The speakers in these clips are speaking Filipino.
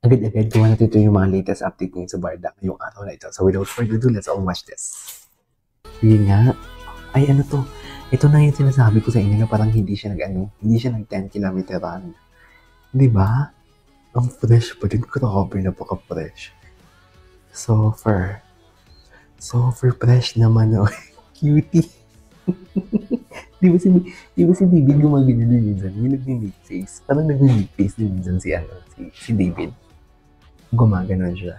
Agad-agad gawa natin ito yung mga latest update ngayon sa Barda ngayong araw na ito. So without further ado, let's all watch this. Yun nga. Ay ano to? Ito na yung sinasabi ko sa inyo na parang hindi siya nag 10 kilometer run. Diba? Ang fresh pa din. Grabe, napaka-fresh. Super fresh naman. Oh. Cutie. Di ba si David gumagano din minsan? Yung nag-make face. Parang nag-make face din minsan si David. Gumagano siya.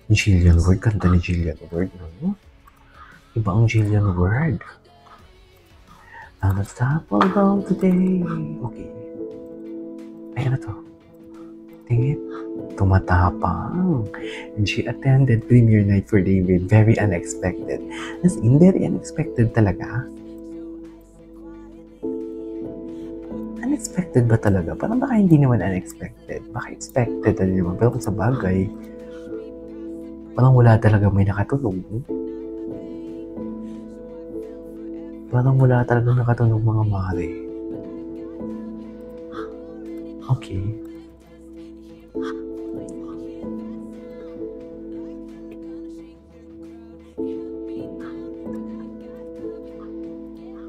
Jillian Ward. Kanta ni Jillian Ward. No? Iba ang Jillian Ward. I'm a stop along today. Okay. Ay, ano to? Tingin. Tumatapang. And she attended premiere night for David. Very unexpected. As in, very unexpected talaga. Unexpected ba talaga? Parang baka hindi naman unexpected. Baka expected na naman. Pero kung sa bagay, parang wala talaga may nakatunog. Parang wala talaga nakatunog mga mare. Okay.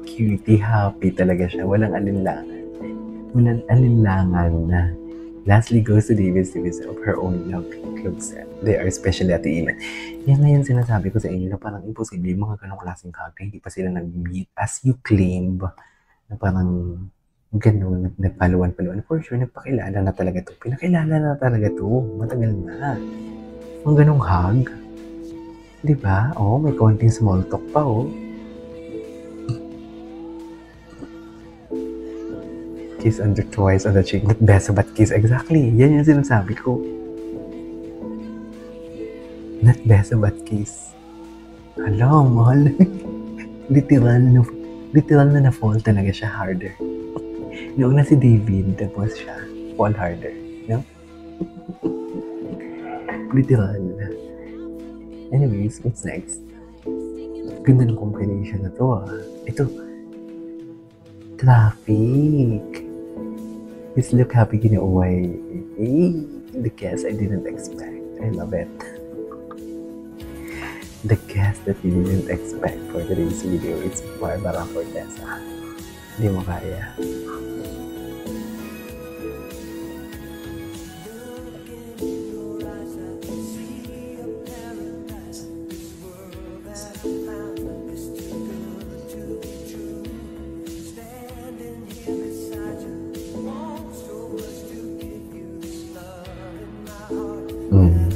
Cutie, happy talaga siya. Walang alinlangan na. Lastly goes to David Stevens of her own love club set. They are especially at the event. Yan ngayon sinasabi ko sa inyo na parang imposible yung mga ganong klaseng character. Hindi pa sila nag-meet as you claim na parang gano'n, nagpaluan-paluan. For sure, nagpakilala na talaga to. Pinakilala na talaga to. Matagal na. Ang ganong hug. Diba? Oh, may konting small talk pa, oh. Kiss under twice on the cheek, not best but kiss. Exactly. Yan yung sinasabi ko. Not best but kiss. Hala, mahal. literal na na-fall talaga siya harder. Noong na si David, tapos siya fall harder. No? Literal. Anyways, what's next? Ganda ng combination na to, ah. Ito. Traffic. His look happy ginuway. The guest I didn't expect. I love it. The guest that you didn't expect for today's video is Barbara Fortesa. Hindi mo kaya.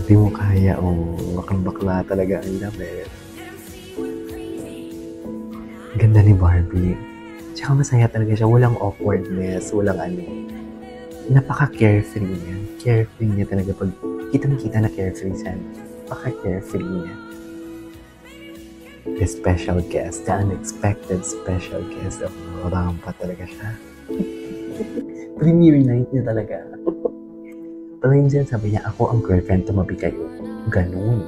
Hindi mo kaya, bakla talaga ang lapit. Ganda ni Barbie. Tsaka masaya talaga siya, walang awkwardness, walang ano. Napaka-carefree niya. Carefree niya talaga pag kitang-kita na carefree siya. Napaka-carefree niya. The special guest, the unexpected special guest of Rampa talaga siya. Premiere night niya talaga. Pero yung sinasabi niya, ako ang girlfriend, tumabi kayo. Ganun.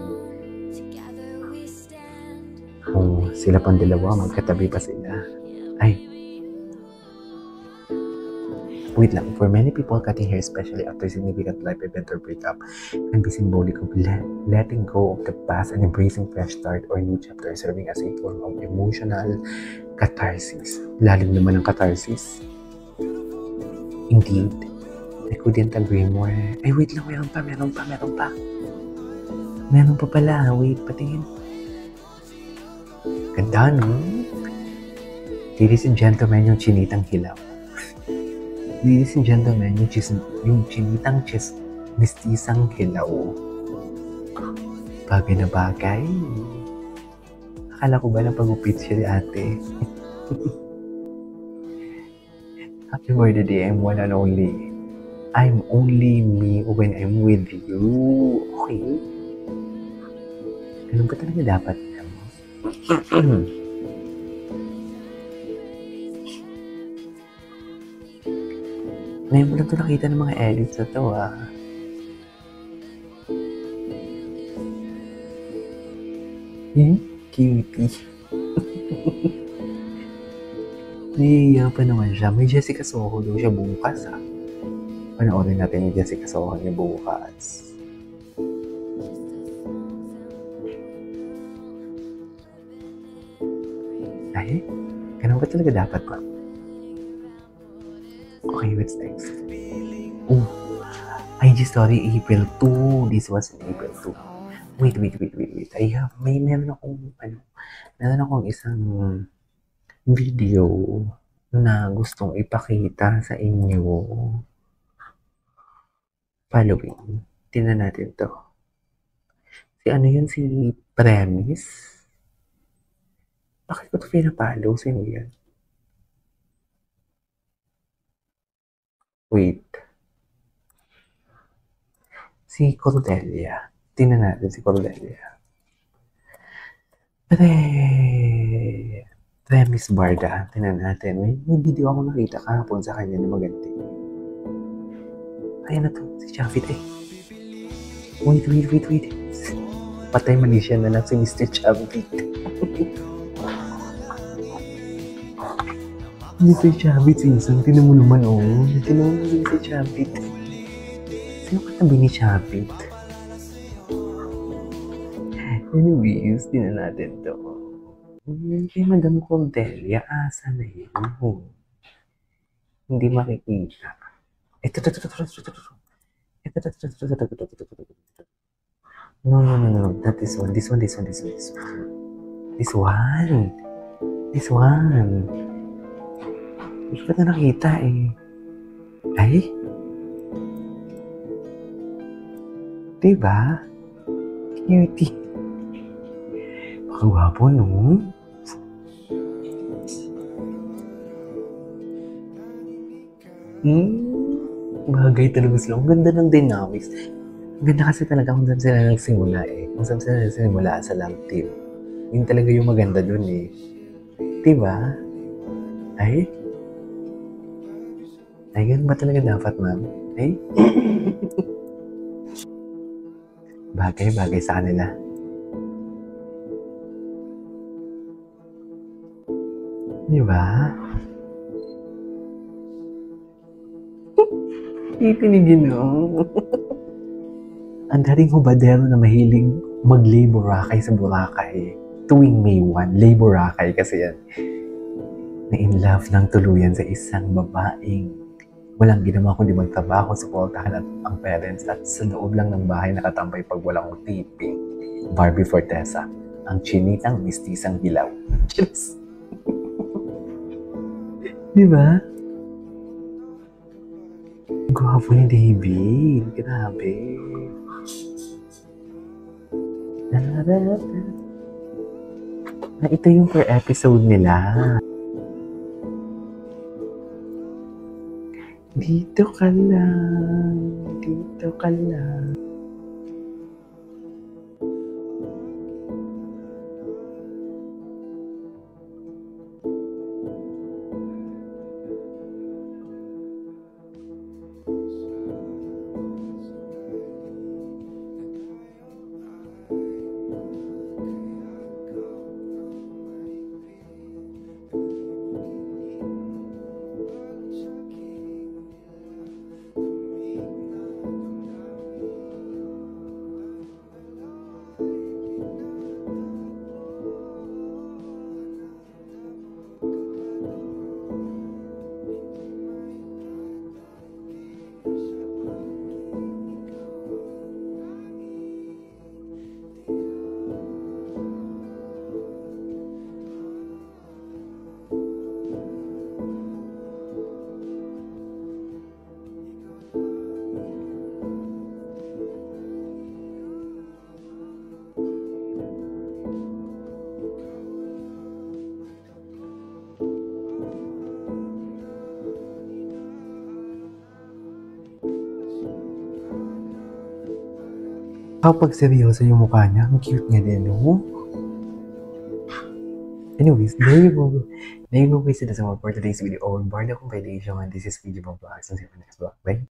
Oh, sila pang dalawa, magkatabi pa sila. Ay. Wait lang, for many people, cutting hair, especially after significant life event or breakup, can be symbolic of letting go of the past and embracing fresh start or new chapter, serving as a form of emotional catharsis. Lalim naman ang catharsis. Indeed. I couldn't agree more. Ay, wait lang. Meron pa. Meron pa pala. Wait, patingin. Ganda, no? Ladies and gentlemen, yung chinitang hilaw. Ladies and gentlemen, yung chinitang mistisang hilaw. Bagay na bagay. Akala ko ba na pag-upit siya ni ate? Happy birthday, I'm one and only. I'm only me when I'm with you. Okay? Ganun ba talaga dapat? Ngayon mo lang ito nakita ng mga edits na ito, ah. Cutie. Nahihiya pa naman siya. May Jessica Soho daw siya bukas ha. Panoorin natin yung Jessica Soho niya bukas. Ay, ganun ba talaga dapat ba? Okay, what's next? Oh, IG story April 2. This was in April 2. Wait. Meron akong isang video na gustong ipakita sa inyo. Following. Tingnan natin to. Si ano yun? Si Premise? Bakit ko ito pinapalo? Sino yan? Wait. Si Cordelia. Tingnan natin si Cordelia. Premise Barda. Tingnan natin. May video ako nakita kahapon sa kanya na maganda. Ayan na to. Si Chavit eh. Wait. Patay Malaysia na lang si Mr. Chavit. Mr. Chavit season. Tinan mo naman oh. Tinan mo si Mr. Chavit. Sino katabi ni Chavit? Anyways, tinan natin to. Kay Madam Cordelia, asa na yun? Hindi makikita. Ito. No. Not this one. This one. Hindi ko na nakita eh. Ay? Diba? Cutie. Gwapo, no? Bagay talaga sila. Ang ganda ng dynamics. Ang ganda kasi talaga kung saan sila nagsimula eh. Kung saan sila nagsimula sa love team. Yun talaga yung maganda dun eh. Diba? Ay? Ay, ganun ba talaga dapat, ma'am? Ay? Bagay sa kanila. Diba? Itinigin no. Ang dating hubadero na mahilig mag-labor rakay sa Boracay. Tuwing May 1, labor rakay kasi yan. Na in love ng tuluyan sa isang babaeng walang ginawa kundi magtrabaho, suportahan at ang parents at sa loob lang ng bahay nakatambay pag walang tiping. Barbie Fortesa, ang chinitang mistisang hilaw. Cheers! Diba? Gwapo ni David. Grabe. Ito yung per episode nila. Dito ka lang. Kapag seryoso yung mukha niya, ang cute niya din, no? Anyways, there you go. There you go guys, that's all for today's video. Barda Compilation, and this is Video Vlogs. See you next vlog. Bye!